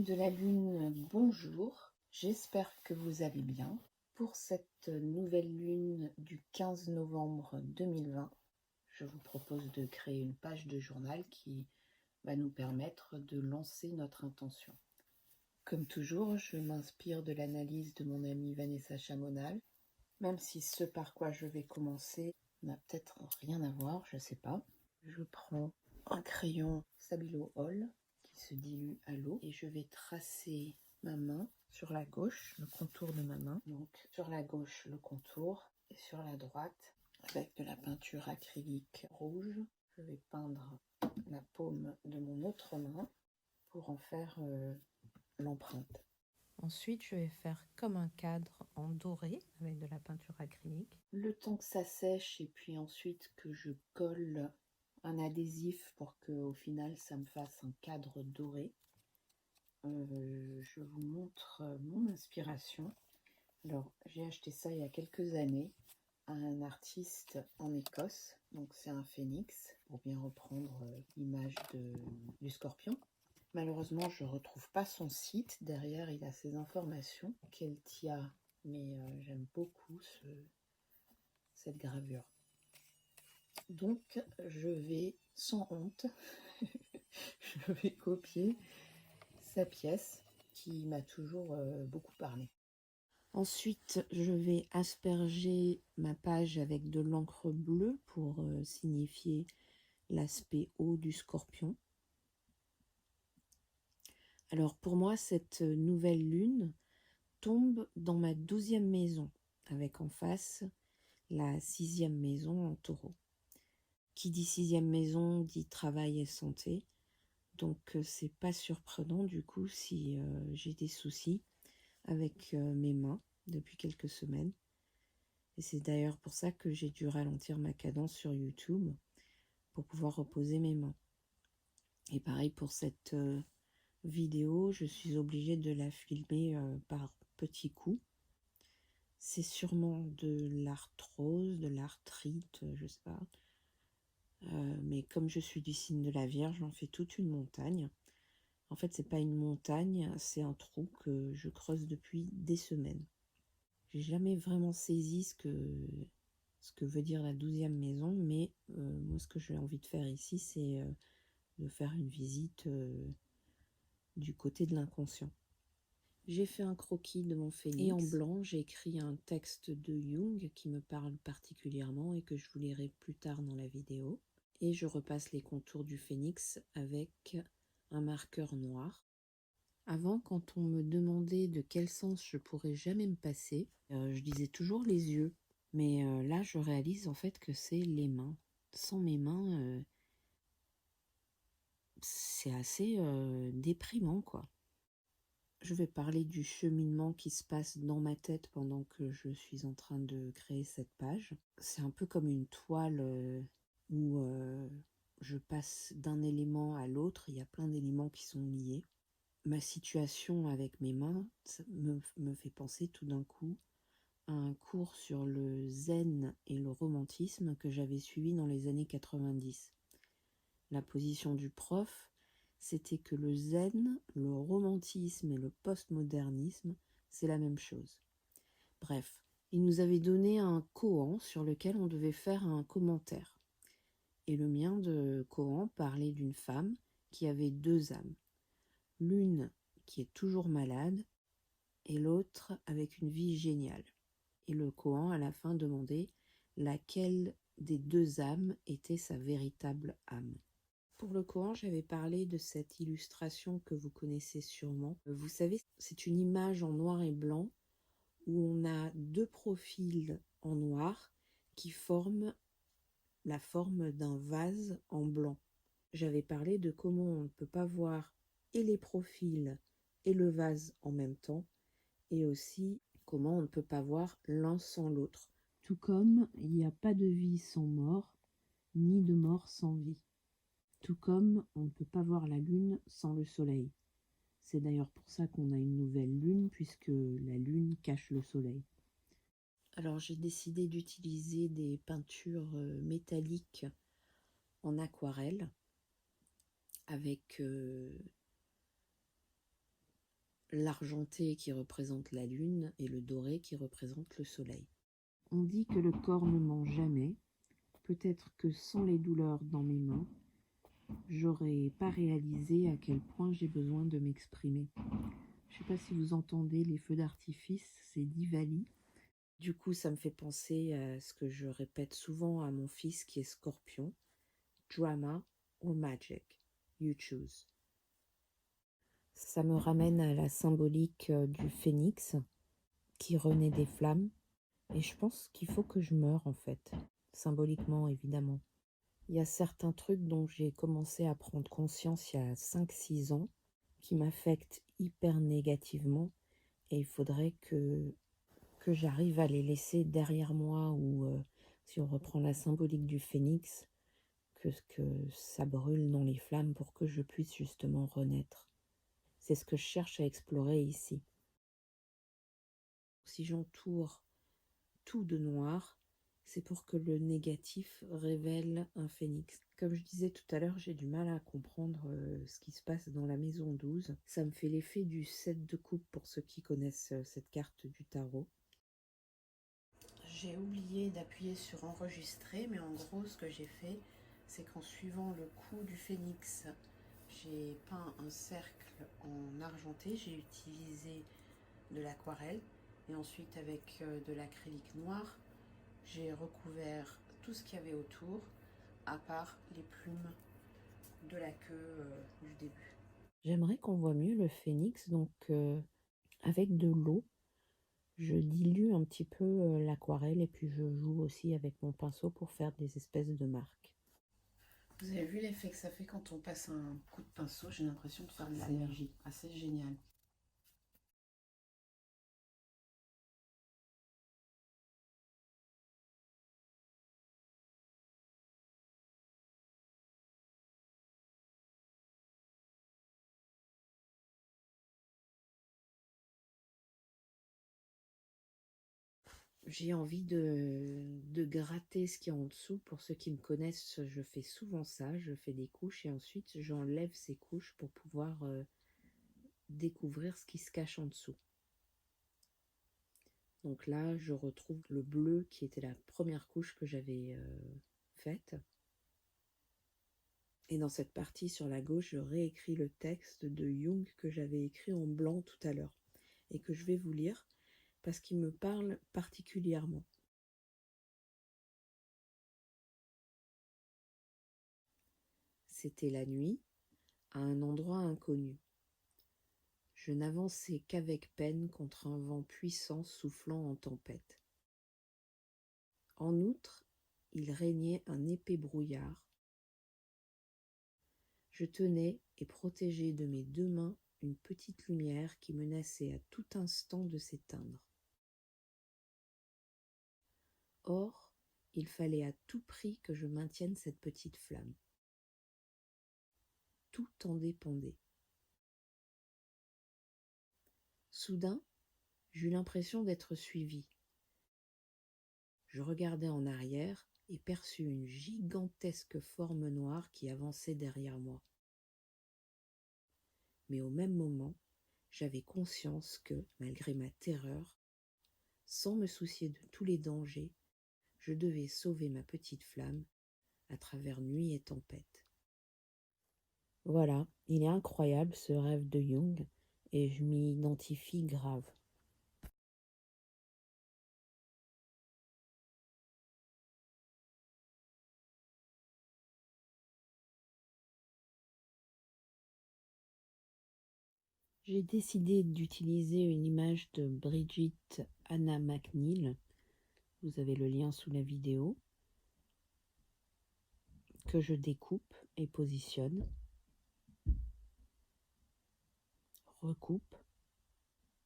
de la lune, bonjour, j'espère que vous allez bien. Pour cette nouvelle lune du 15 novembre 2020, je vous propose de créer une page de journal qui va nous permettre de lancer notre intention. Comme toujours, je m'inspire de l'analyse de mon amie Vanessa Chamonal, même si ce par quoi je vais commencer n'a peut-être rien à voir, je ne sais pas. Je prends un crayon Stabilo All qui se dilue à l'eau et je vais tracer ma main sur la gauche, le contour de ma main. Donc sur la gauche le contour et sur la droite avec de la peinture acrylique rouge, je vais peindre la paume de mon autre main pour en faire l'empreinte. Ensuite, je vais faire comme un cadre en doré avec de la peinture acrylique. Le temps que ça sèche et puis ensuite que je colle un adhésif pour qu'au final ça me fasse un cadre doré. Je vous montre mon inspiration. Alors j'ai acheté ça il y a quelques années à un artiste en Écosse, donc c'est un phénix pour bien reprendre l'image du scorpion. Malheureusement je ne retrouve pas son site, derrière il a ses informations, Keltia, mais j'aime beaucoup cette gravure. Donc je vais sans honte, je vais copier sa pièce qui m'a toujours beaucoup parlé. Ensuite, je vais asperger ma page avec de l'encre bleue pour signifier l'aspect haut du scorpion. Alors pour moi, cette nouvelle lune tombe dans ma 12e maison, avec en face la 6e maison en taureau. Qui dit 6e maison dit travail et santé. Donc c'est pas surprenant du coup si j'ai des soucis avec mes mains depuis quelques semaines. Et c'est d'ailleurs pour ça que j'ai dû ralentir ma cadence sur YouTube pour pouvoir reposer mes mains. Et pareil pour cette vidéo, je suis obligée de la filmer par petits coups. C'est sûrement de l'arthrose, de l'arthrite, je sais pas. Mais comme je suis du signe de la Vierge, j'en fais toute une montagne. En fait, c'est pas une montagne, c'est un trou que je creuse depuis des semaines. J'ai jamais vraiment saisi ce que veut dire la 12e maison, mais moi, ce que j'ai envie de faire ici, c'est de faire une visite du côté de l'inconscient. J'ai fait un croquis de mon phénix et en blanc, j'ai écrit un texte de Jung qui me parle particulièrement et que je vous lirai plus tard dans la vidéo. Et je repasse les contours du phénix avec un marqueur noir. Avant, quand on me demandait de quel sens je pourrais jamais me passer, je disais toujours les yeux. Mais là, je réalise en fait que c'est les mains. Sans mes mains, c'est assez déprimant, quoi. Je vais parler du cheminement qui se passe dans ma tête pendant que je suis en train de créer cette page. C'est un peu comme une toile où je passe d'un élément à l'autre. Il y a plein d'éléments qui sont liés. Ma situation avec mes mains me fait penser tout d'un coup à un cours sur le zen et le romantisme que j'avais suivi dans les années 90. La position du prof, c'était que le zen, le romantisme et le postmodernisme, c'est la même chose. Bref, il nous avait donné un koan sur lequel on devait faire un commentaire. Et le mien de koan parlait d'une femme qui avait deux âmes. L'une qui est toujours malade et l'autre avec une vie géniale. Et le koan à la fin demandait laquelle des deux âmes était sa véritable âme. Pour le koan, j'avais parlé de cette illustration que vous connaissez sûrement. Vous savez, c'est une image en noir et blanc où on a deux profils en noir qui forment la forme d'un vase en blanc. J'avais parlé de comment on ne peut pas voir et les profils et le vase en même temps, et aussi comment on ne peut pas voir l'un sans l'autre. Tout comme il n'y a pas de vie sans mort, ni de mort sans vie. Tout comme on ne peut pas voir la lune sans le soleil. C'est d'ailleurs pour ça qu'on a une nouvelle lune, puisque la lune cache le soleil. Alors j'ai décidé d'utiliser des peintures métalliques en aquarelle avec l'argenté qui représente la lune et le doré qui représente le soleil. On dit que le corps ne ment jamais. Peut-être que sans les douleurs dans mes mains, j'aurais pas réalisé à quel point j'ai besoin de m'exprimer. Je sais pas si vous entendez les feux d'artifice, c'est Diwali. Du coup, ça me fait penser à ce que je répète souvent à mon fils qui est Scorpion. Drama or magic, you choose. Ça me ramène à la symbolique du phénix qui renaît des flammes. Et je pense qu'il faut que je meure en fait, symboliquement évidemment. Il y a certains trucs dont j'ai commencé à prendre conscience il y a 5-6 ans qui m'affectent hyper négativement et il faudrait que j'arrive à les laisser derrière moi ou si on reprend la symbolique du phénix, que ça brûle dans les flammes pour que je puisse justement renaître. C'est ce que je cherche à explorer ici. Si j'entoure tout de noir, c'est pour que le négatif révèle un phénix. Comme je disais tout à l'heure, j'ai du mal à comprendre ce qui se passe dans la maison 12. Ça me fait l'effet du 7 de coupe pour ceux qui connaissent cette carte du tarot. J'ai oublié d'appuyer sur enregistrer, mais en gros ce que j'ai fait, c'est qu'en suivant le coup du phénix, j'ai peint un cercle en argenté, j'ai utilisé de l'aquarelle et ensuite avec de l'acrylique noir, j'ai recouvert tout ce qu'il y avait autour, à part les plumes de la queue du début. J'aimerais qu'on voit mieux le phénix, donc avec de l'eau, je dilue un petit peu l'aquarelle et puis je joue aussi avec mon pinceau pour faire des espèces de marques. Vous avez vu l'effet que ça fait quand on passe un coup de pinceau? J'ai l'impression de faire de la magie. Assez génial. J'ai envie de gratter ce qu'il y a en dessous. Pour ceux qui me connaissent, je fais souvent ça. Je fais des couches et ensuite j'enlève ces couches pour pouvoir découvrir ce qui se cache en dessous. Donc là, je retrouve le bleu qui était la première couche que j'avais faite. Et dans cette partie sur la gauche, je réécris le texte de Jung que j'avais écrit en blanc tout à l'heure et que je vais vous lire parce qu'il me parle particulièrement. C'était la nuit, à un endroit inconnu. Je n'avançais qu'avec peine contre un vent puissant soufflant en tempête. En outre, il régnait un épais brouillard. Je tenais et protégeais de mes 2 mains une petite lumière qui menaçait à tout instant de s'éteindre. Or, il fallait à tout prix que je maintienne cette petite flamme. Tout en dépendait. Soudain, j'eus l'impression d'être suivie. Je regardai en arrière et perçus une gigantesque forme noire qui avançait derrière moi. Mais au même moment, j'avais conscience que, malgré ma terreur, sans me soucier de tous les dangers, je devais sauver ma petite flamme à travers nuit et tempête. Voilà, il est incroyable ce rêve de Jung et je m'y identifie grave. J'ai décidé d'utiliser une image de Bridget Anna McNeil, vous avez le lien sous la vidéo, que je découpe et positionne, recoupe.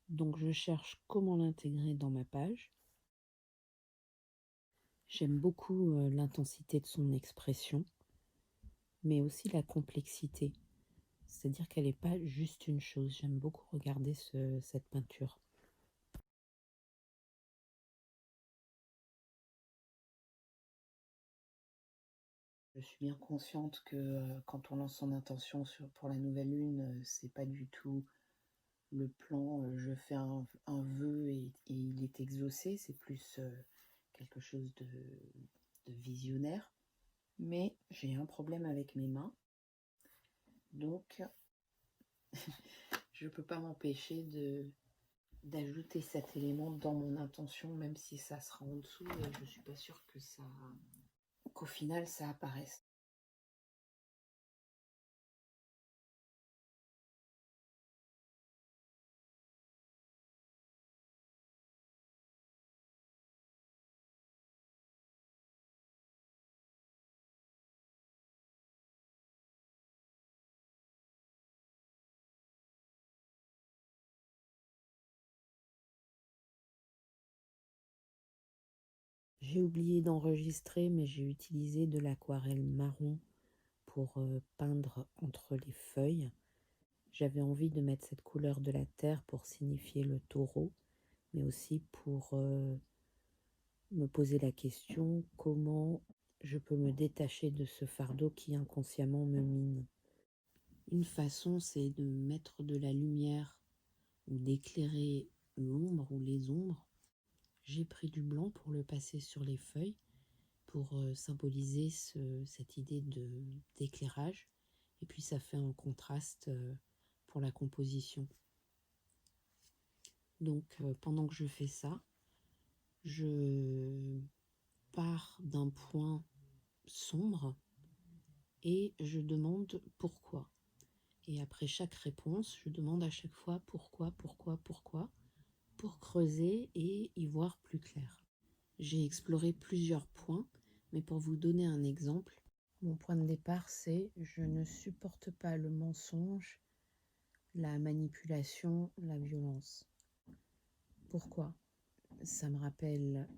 Donc je cherche comment l'intégrer dans ma page. J'aime beaucoup l'intensité de son expression, mais aussi la complexité. C'est-à-dire qu'elle n'est pas juste une chose. J'aime beaucoup regarder cette peinture. Je suis bien consciente que quand on lance son intention pour la nouvelle lune, c'est pas du tout le plan, je fais un vœu et il est exaucé, c'est plus quelque chose de visionnaire. Mais j'ai un problème avec mes mains, donc je ne peux pas m'empêcher d'ajouter cet élément dans mon intention, même si ça sera en dessous, et je suis pas sûre que qu'au final ça apparaisse. J'ai oublié d'enregistrer, mais j'ai utilisé de l'aquarelle marron pour peindre entre les feuilles. J'avais envie de mettre cette couleur de la terre pour signifier le taureau, mais aussi pour me poser la question comment je peux me détacher de ce fardeau qui inconsciemment me mine. Une façon, c'est de mettre de la lumière ou d'éclairer l'ombre ou les ombres. J'ai pris du blanc pour le passer sur les feuilles pour symboliser cette idée d'éclairage. Et puis ça fait un contraste pour la composition. Donc pendant que je fais ça, je pars d'un point sombre et je demande pourquoi. Et après chaque réponse, je demande à chaque fois pourquoi, pour creuser et y voir plus clair. J'ai exploré plusieurs points, mais pour vous donner un exemple, mon point de départ, c'est je ne supporte pas le mensonge, la manipulation, la violence. Pourquoi? Ça me rappelle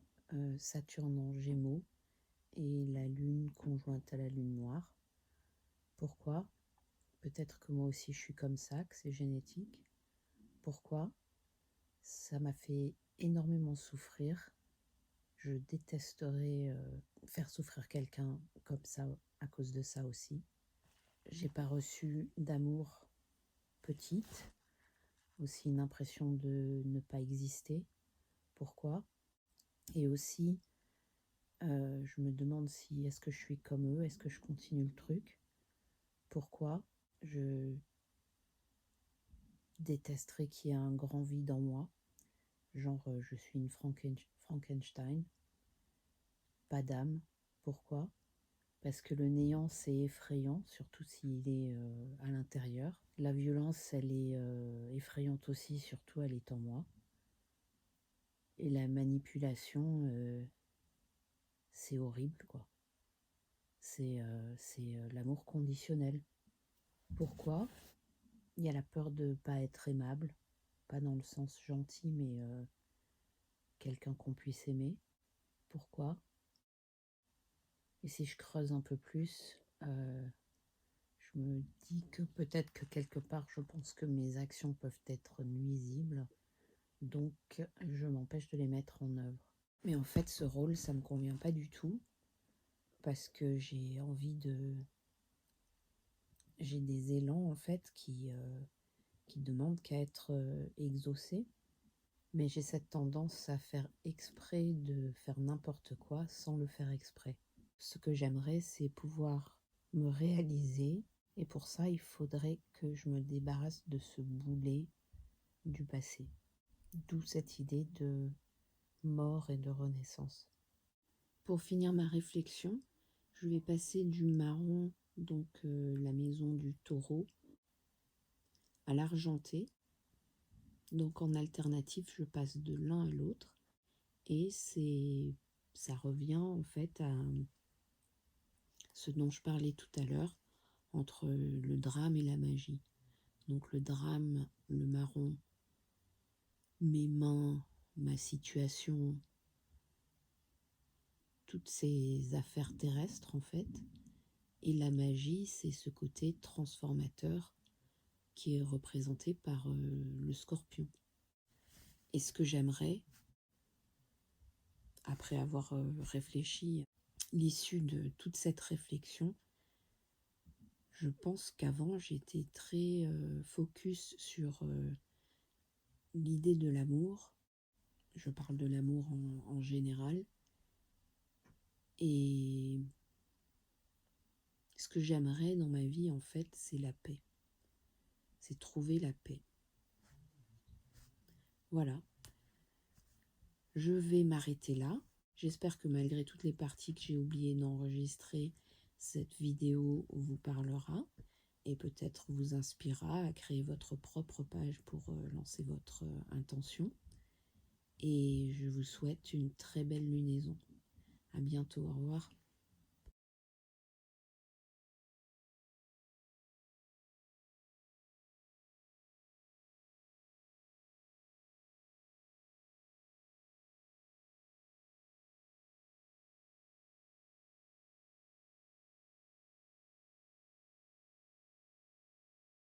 Saturne en Gémeaux et la Lune conjointe à la Lune noire. Pourquoi? Peut-être que moi aussi je suis comme ça, que c'est génétique. Pourquoi? Ça m'a fait énormément souffrir. Je détesterais faire souffrir quelqu'un comme ça à cause de ça aussi. J'ai pas reçu d'amour petite, aussi une impression de ne pas exister. Pourquoi? Et aussi, je me demande si est-ce que je suis comme eux, est-ce que je continue le truc? Pourquoi? Je détesterais qu'il y ait un grand vide en moi, genre je suis une Frankenstein, pas d'âme. Pourquoi? Parce que le néant, c'est effrayant, surtout s'il est à l'intérieur. La violence, elle est effrayante aussi, surtout elle est en moi. Et la manipulation, c'est horrible, quoi. C'est l'amour conditionnel. Pourquoi? Il y a la peur de ne pas être aimable, pas dans le sens gentil, mais quelqu'un qu'on puisse aimer. Pourquoi? Et si je creuse un peu plus, je me dis que peut-être que quelque part, je pense que mes actions peuvent être nuisibles, donc je m'empêche de les mettre en œuvre. Mais en fait, ce rôle, ça me convient pas du tout, parce que j'ai des élans en fait qui demandent qu'à être exaucés. Mais j'ai cette tendance à faire exprès de faire n'importe quoi sans le faire exprès. Ce que j'aimerais, c'est pouvoir me réaliser, et pour ça, il faudrait que je me débarrasse de ce boulet du passé. D'où cette idée de mort et de renaissance. Pour finir ma réflexion, je vais passer du marron, donc la maison du taureau, à l'argenté. Donc en alternative, je passe de l'un à l'autre. Et ça revient en fait à ce dont je parlais tout à l'heure, entre le drame et la magie. Donc le drame, le marron, mes mains, ma situation, toutes ces affaires terrestres en fait. Et la magie, c'est ce côté transformateur qui est représenté par le scorpion. Et ce que j'aimerais, après avoir réfléchi l'issue de toute cette réflexion, je pense qu'avant j'étais très focus sur l'idée de l'amour, je parle de l'amour en général, et ce que j'aimerais dans ma vie, en fait, c'est la paix. C'est trouver la paix. Voilà, je vais m'arrêter là. J'espère que malgré toutes les parties que j'ai oublié d'enregistrer, cette vidéo vous parlera et peut-être vous inspirera à créer votre propre page pour lancer votre intention. Et je vous souhaite une très belle lunaison. À bientôt, au revoir.